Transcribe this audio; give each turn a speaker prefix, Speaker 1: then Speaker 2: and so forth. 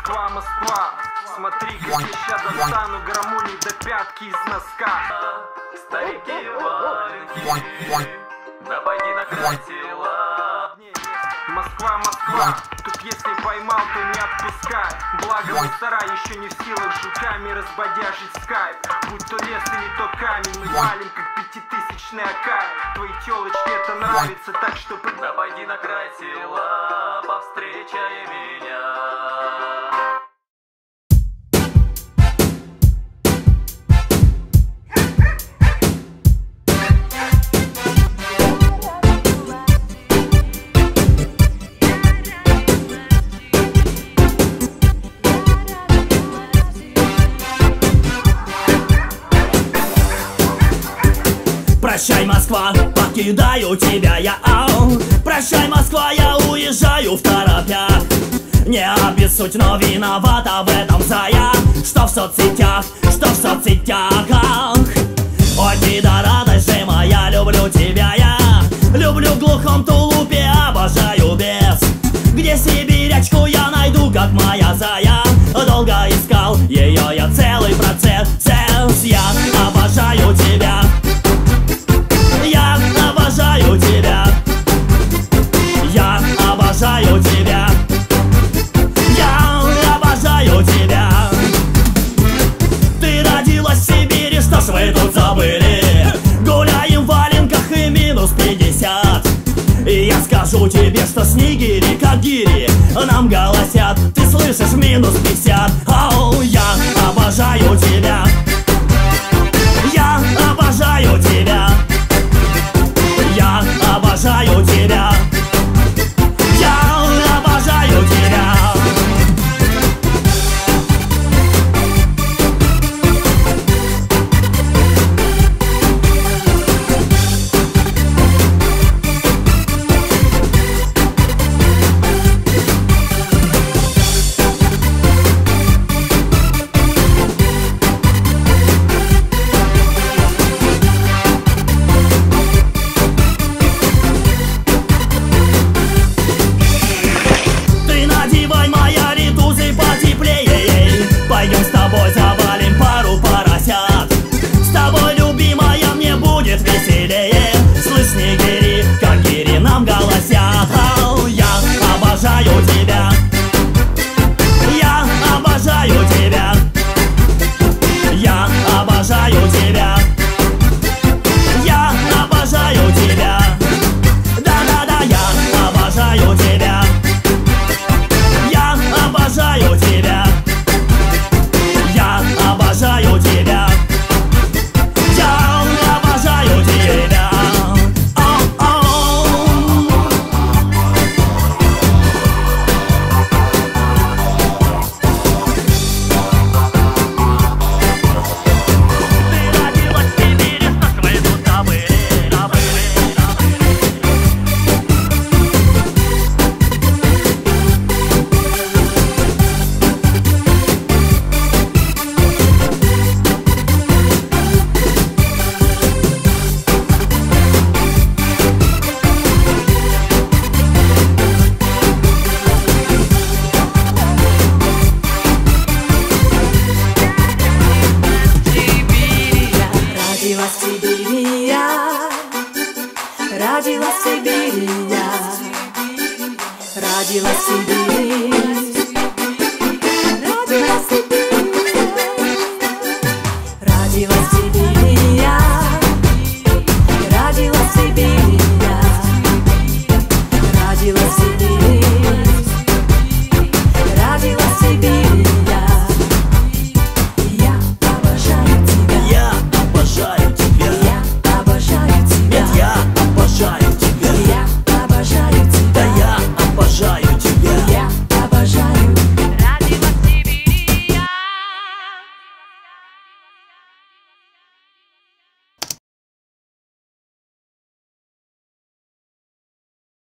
Speaker 1: Москва, Москва, смотри, как я сейчас достану граммулей до пятки из носка.
Speaker 2: Старики и валенки, да пойди на край тела.
Speaker 1: Москва, Москва, тут если поймал, то не отпускай. Благо мусора еще не в силах жуками разбодяжить скайп. Будь то лес или то камень, мы валим как 5000-ный аккай. Твои телочки это нравится, так что
Speaker 2: да пойди на край тела, повстречай меня.
Speaker 3: Прощай, Москва, покидаю тебя я, Прощай, Москва, я уезжаю в торопях. Не обессудь, но виновата в этом зая, что в соцсетях, Ой, ты да радость же моя, люблю тебя я. Люблю в глухом тулупе, обожаю без. Где сибирячку я найду, как моя зая. Долго искал ее я целый процесс. Я обожаю тебя. Я обожаю тебя. Я обожаю тебя. Я обожаю тебя. Ты родилась в Сибири, что ж вы тут забыли? Гуляем в валенках и минус 50. И я скажу тебе, что снегири, как гири, нам голосят, ты слышишь, минус 50. Я обожаю тебя. Я обожаю тебя. Я обожаю тебя. Я обожаю тебя. Пойдем с тобой завалим пару поросят. С тобой, любимая, мне будет веселее. Слышь, снегири, как гири нам голосят. Я обожаю тебя. Я обожаю тебя. Я обожаю тебя. Я обожаю тебя. Да-да-да, я обожаю тебя. Я обожаю тебя. Я обожаю тебя. Я обожаю тебя. Ты родилась в Сибири, что ж вы тут забыли?
Speaker 4: Родилась в Сибири я, родилась в Сибири я, родилась в Сибири.